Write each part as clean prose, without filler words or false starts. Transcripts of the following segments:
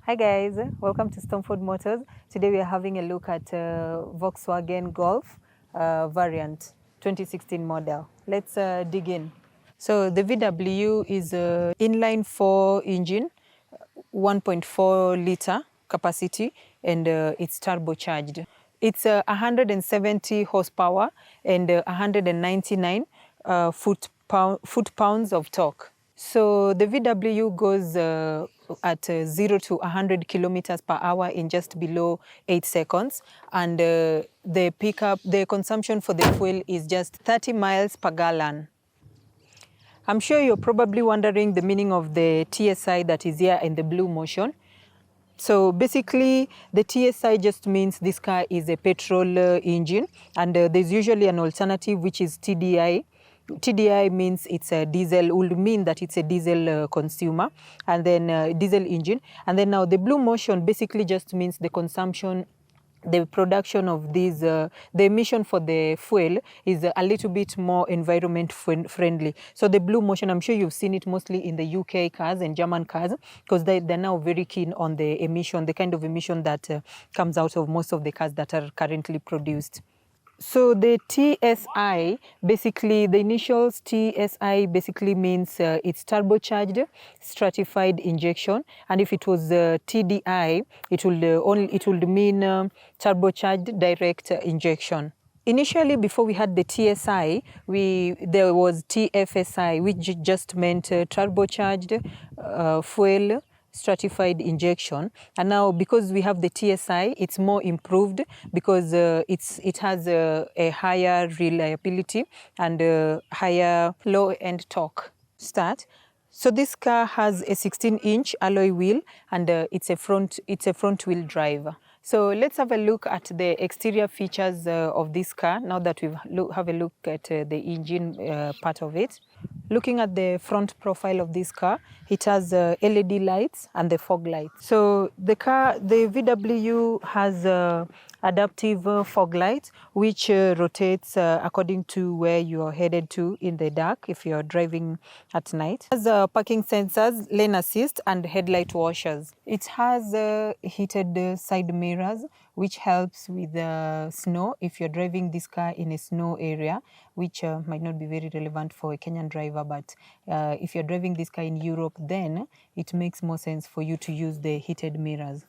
Hi guys, welcome to Stomford Motors. Today we are having a look at Volkswagen Golf Variant 2016 model. Let's dig in. So the VW is an inline 4 engine, 1.4 liter capacity, and it's turbocharged. It's 170 horsepower and 199 foot-pounds of torque. So the VW goes at 0 to 100 kilometers per hour in just below 8 seconds. And the consumption for the fuel is just 30 miles per gallon. I'm sure you're probably wondering the meaning of the TSI that is here in the blue motion. So basically, the TSI just means this car is a petrol engine, and there's usually an alternative, which is TDI. TDI means it's a diesel, would mean that it's a diesel consumer, and then diesel engine. And then now the blue motion basically just means the consumption, the production of these, the emission for the fuel is a little bit more environment friendly. So the blue motion, I'm sure you've seen it mostly in the UK cars and German cars, because they're now very keen on the emission, the kind of emission that comes out of most of the cars that are currently produced. So the TSI, basically the initials TSI basically means it's turbocharged stratified injection, and if it was TDI, it would mean turbocharged direct injection. Initially, before we had the TSI, there was TFSI, which just meant turbocharged fuel stratified injection. And now because we have the TSI, it's more improved because it has a higher reliability and higher low-end torque. So this car has a 16-inch alloy wheel, and it's a front wheel drive. So let's have a look at the exterior features of this car now that we've have a look at the engine part of it. Looking at the front profile of this car, it has LED lights and the fog lights. So the VW has adaptive fog lights, which rotates according to where you are headed to in the dark if you're driving at night. It has parking sensors, lane assist, and headlight washers. It has heated side mirrors, which helps with snow if you're driving this car in a snow area, which might not be very relevant for a Kenyan driver, but if you're driving this car in Europe, then it makes more sense for you to use the heated mirrors.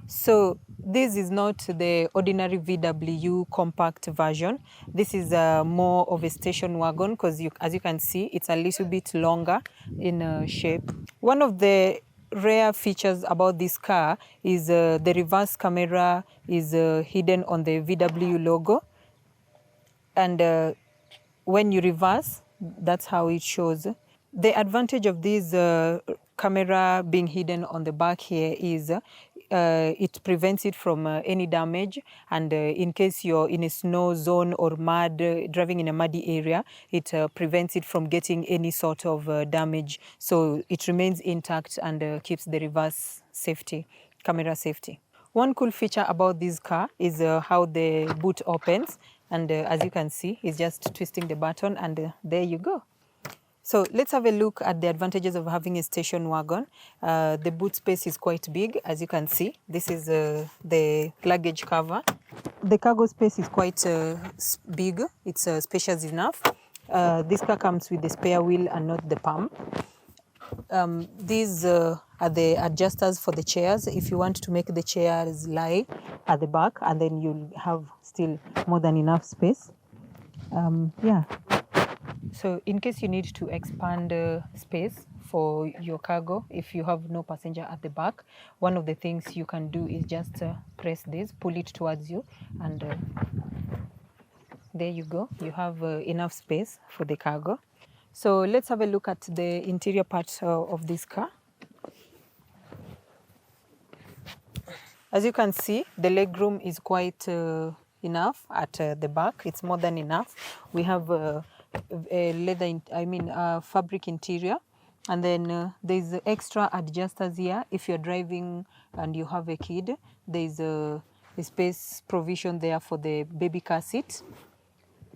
So this is not the ordinary VW compact version. This is more of a station wagon because as you can see, it's a little bit longer in shape. One of the rare features about this car is the reverse camera is hidden on the VW logo. And when you reverse, that's how it shows. The advantage of this camera being hidden on the back here is it prevents it from any damage, and in case you're in a snow zone or driving in a muddy area, it prevents it from getting any sort of damage. So it remains intact and keeps the reverse safety, camera safety. One cool feature about this car is how the boot opens, and as you can see, it's just twisting the button and there you go. So let's have a look at the advantages of having a station wagon. The boot space is quite big, as you can see. This is the luggage cover. The cargo space is quite big. It's spacious enough. This car comes with the spare wheel and not the pump. These are the adjusters for the chairs. If you want to make the chairs lie at the back, and then you'll have still more than enough space. Yeah. So in case you need to expand space for your cargo, if you have no passenger at the back, one of the things you can do is just press this, pull it towards you, and there you go. You have enough space for the cargo. So let's have a look at the interior part of this car. As you can see, the legroom is quite enough at the back. It's more than enough. We have a fabric interior, and then there's extra adjusters here. If you're driving and you have a kid, there's a space provision there for the baby car seat.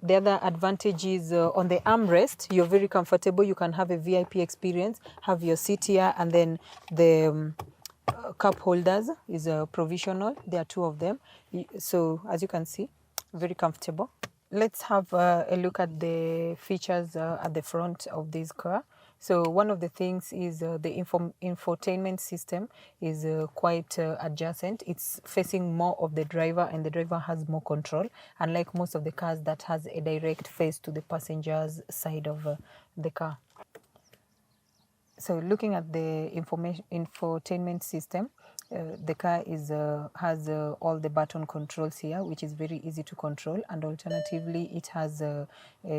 The other advantage is on the armrest, you're very comfortable. You can have a VIP experience, have your seat here, and then the cup holders is provisional. There are 2 of them. So as you can see, very comfortable. Let's have a look at the features at the front of this car. So one of the things is the infotainment system is quite adjacent. It's facing more of the driver, and the driver has more control, unlike most of the cars that has a direct face to the passenger's side of the car. So looking at the infotainment system, the car has all the button controls here, which is very easy to control, and alternatively it has a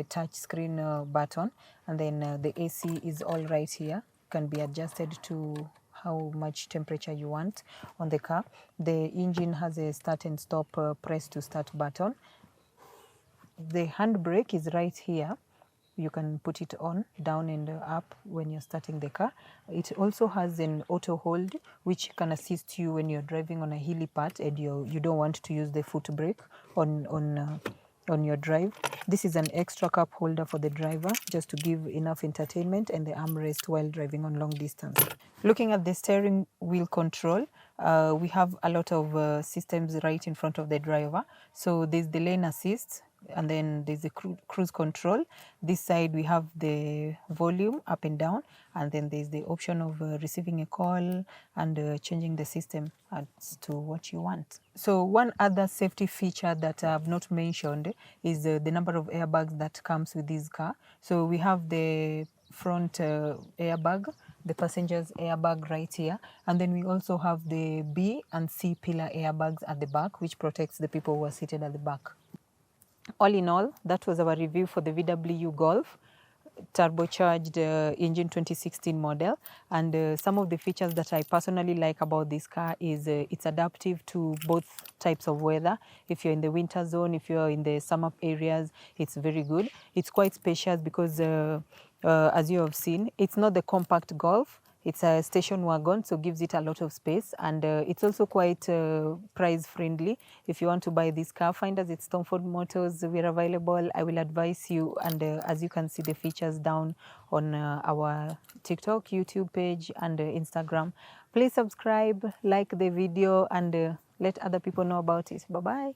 touch screen button, and then the AC is all right here, can be adjusted to how much temperature you want on the car. The engine has a start and stop press to start button. The handbrake is right here. You can put it on, down and up when you're starting the car. It also has an auto hold, which can assist you when you're driving on a hilly part and you don't want to use the foot brake on your drive. This is an extra cup holder for the driver, just to give enough entertainment, and the armrest while driving on long distance. Looking at the steering wheel control, we have a lot of systems right in front of the driver. So there's the lane assist, and then there's the cruise control. This side we have the volume up and down, and then there's the option of receiving a call and changing the system as to what you want. So one other safety feature that I have not mentioned is the number of airbags that comes with this car. So we have the front airbag, the passenger's airbag right here, and then we also have the B and C pillar airbags at the back, which protects the people who are seated at the back. All in all, that was our review for the VW Golf turbocharged engine 2016 model. And some of the features that I personally like about this car is it's adaptive to both types of weather. If you're in the winter zone, if you're in the summer areas, it's very good. It's quite spacious because as you have seen, it's not the compact Golf. It's a station wagon, so gives it a lot of space, and it's also quite price friendly. If you want to buy this car, find us at Stomford Motors. We're available. I will advise you, and as you can see the features down on our TikTok, YouTube page, and Instagram. Please subscribe, like the video, and let other people know about it. Bye-bye.